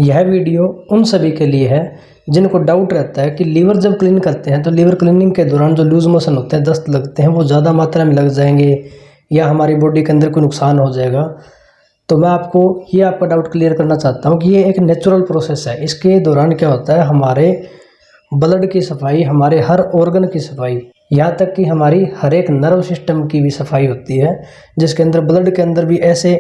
यह वीडियो उन सभी के लिए है जिनको डाउट रहता है कि लीवर जब क्लीन करते हैं तो लीवर क्लीनिंग के दौरान जो लूज मोशन होते हैं, दस्त लगते हैं, वो ज़्यादा मात्रा में लग जाएंगे या हमारी बॉडी के अंदर कोई नुकसान हो जाएगा। तो मैं आपको ये आपका डाउट क्लियर करना चाहता हूँ कि ये एक नेचुरल प्रोसेस है। इसके दौरान क्या होता है, हमारे ब्लड की सफाई, हमारे हर ऑर्गन की सफाई, यहाँ तक कि हमारी हर एक नर्व सिस्टम की भी सफाई होती है, जिसके अंदर ब्लड के अंदर भी ऐसे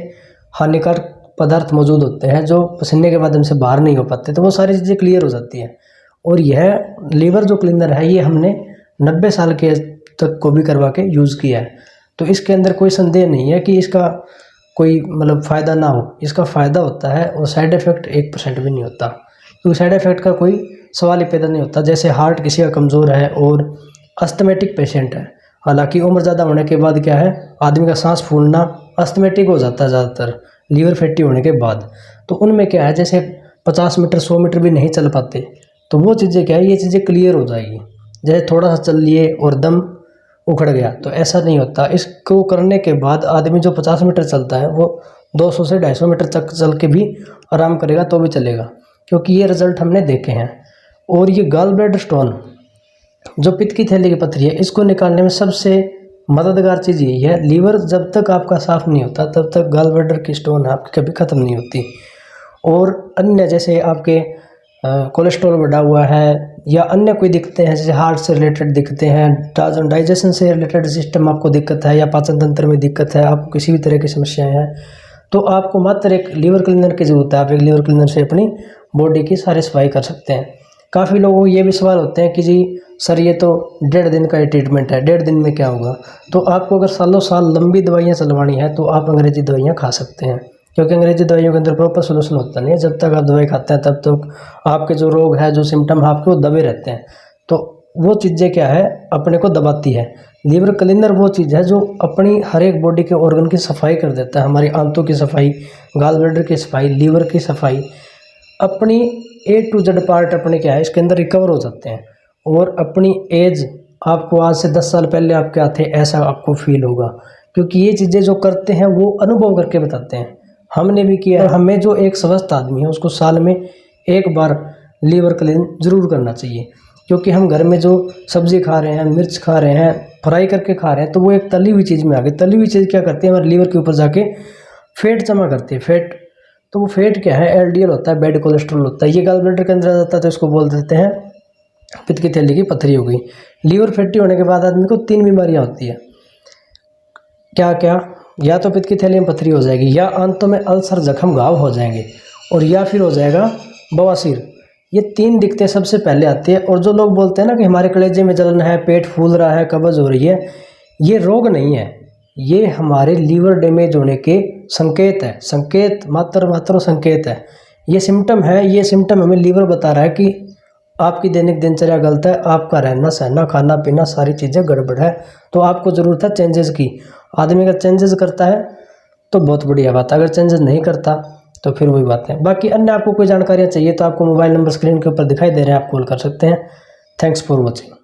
हानिकारक पदार्थ मौजूद होते हैं जो पसीने के माध्यम से बाहर नहीं हो पाते, तो वो सारी चीज़ें क्लियर हो जाती हैं। और यह लीवर जो क्लीनर है ये हमने 90 साल के तक को भी करवा के यूज़ किया है। तो इसके अंदर कोई संदेह नहीं है कि इसका कोई फ़ायदा ना हो। इसका फ़ायदा होता है और साइड इफ़ेक्ट 1% भी नहीं होता, क्योंकि साइड इफ़ेक्ट का कोई सवाल ही पैदा नहीं होता। जैसे हार्ट किसी का कमज़ोर है और अस्थमेटिक पेशेंट है, हालांकि उम्र ज़्यादा होने के बाद क्या है, आदमी का सांस फूलना अस्थमेटिक हो जाता है ज़्यादातर लीवर फैटी होने के बाद। तो उनमें क्या है, जैसे 50 मीटर 100 मीटर भी नहीं चल पाते, तो वो चीज़ें क्या है, ये चीज़ें क्लियर हो जाएगी। जैसे थोड़ा सा चल लिए और दम उखड़ गया, तो ऐसा नहीं होता। इसको करने के बाद आदमी जो 50 मीटर चलता है वो 200 से 250 मीटर तक चल के भी आराम करेगा तो भी चलेगा, क्योंकि ये रिज़ल्ट हमने देखे हैं। और ये गॉल ब्लैडर स्टोन जो पित्त की थैली की पथरी है, इसको निकालने में सबसे मददगार चीज़ यही है। लीवर जब तक आपका साफ़ नहीं होता तब तक गॉल ब्लैडर की स्टोन आपकी कभी ख़त्म नहीं होती। और अन्य जैसे आपके कोलेस्ट्रॉल बढ़ा हुआ है या अन्य कोई दिक्कतें हैं, जैसे हार्ट से रिलेटेड दिक्कतें हैं, डाइजेशन से रिलेटेड सिस्टम आपको दिक्कत है या पाचन तंत्र में दिक्कत है, आपको किसी भी तरह की समस्याएं हैं, तो आपको मात्र एक लीवर क्लीनर की ज़रूरत है। आप एक लीवर क्लीनर से अपनी बॉडी की सारी सफाई कर सकते हैं। काफ़ी लोगों को ये भी सवाल होते हैं कि जी सर ये तो 1.5 दिन का ट्रीटमेंट है, 1.5 दिन में क्या होगा। तो आपको अगर सालों साल लंबी दवाइयाँ चलवानी है तो आप अंग्रेजी दवाइयाँ खा सकते हैं, क्योंकि अंग्रेजी दवाइयों के अंदर प्रॉपर सोल्यूशन होता नहीं है। जब तक आप दवाई खाते हैं तब तक आपके जो रोग है, जो सिम्टम है आपके, वो दबे रहते हैं। तो वो चीज़ें क्या है, अपने को दबाती है। लीवर क्लीनर वो चीज़ है जो अपनी हर एक बॉडी के ऑर्गन की सफाई कर देता है। हमारी आंतों की सफाई, गॉल ब्लैडर की सफाई, लीवर की सफाई, अपनी A to Z पार्ट अपने क्या है इसके अंदर रिकवर हो जाते हैं। और अपनी एज आपको आज से 10 साल पहले आपके आते ऐसा आपको फील होगा, क्योंकि ये चीज़ें जो करते हैं वो अनुभव करके बताते हैं। हमने भी किया। हमें जो एक स्वस्थ आदमी है उसको साल में एक बार लीवर क्लीन जरूर करना चाहिए, क्योंकि हम घर में जो सब्जी खा रहे हैं, मिर्च खा रहे हैं, फ्राई करके खा रहे हैं, तो वो एक तली हुई चीज़ में आ गई। तली हुई चीज़ क्या करती है, हमारे लीवर के ऊपर जाके फैट जमा करती है। फैट, तो वो फैट क्या है, LDL होता है, बैड कोलेस्ट्रॉल होता है। ये गॉल ब्लैडर के अंदर आ जाता है तो इसको बोल देते हैं पित्त की थैली की पथरी हो गई। लीवर फैटी होने के बाद आदमी को 3 बीमारियां होती है। क्या क्या, या तो पित्त की थैली में पथरी हो जाएगी, या आंतों में अल्सर, जख्म, घाव हो जाएंगे, और या फिर हो जाएगा बवासीर। ये 3 दिक्कतें सबसे पहले आती है। और जो लोग बोलते हैं ना कि हमारे कलेजे में जलन है, पेट फूल रहा है, कब्ज हो रही है, ये रोग नहीं है, ये हमारे लीवर डैमेज होने के संकेत है। संकेत मात्र संकेत है, ये सिम्टम है। ये सिम्टम हमें लीवर बता रहा है कि आपकी दैनिक दिनचर्या गलत है, आपका रहना सहना, खाना पीना, सारी चीज़ें गड़बड़ है, तो आपको ज़रूरत है चेंजेस की। आदमी अगर चेंजेस करता है तो बहुत बढ़िया बात है, अगर चेंजेस नहीं करता तो फिर वही बात है। बाकी अन्य आपको कोई जानकारियाँ चाहिए तो आपको मोबाइल नंबर स्क्रीन के ऊपर दिखाई दे रहे हैं, आप कॉल कर सकते हैं। Thanks for watching.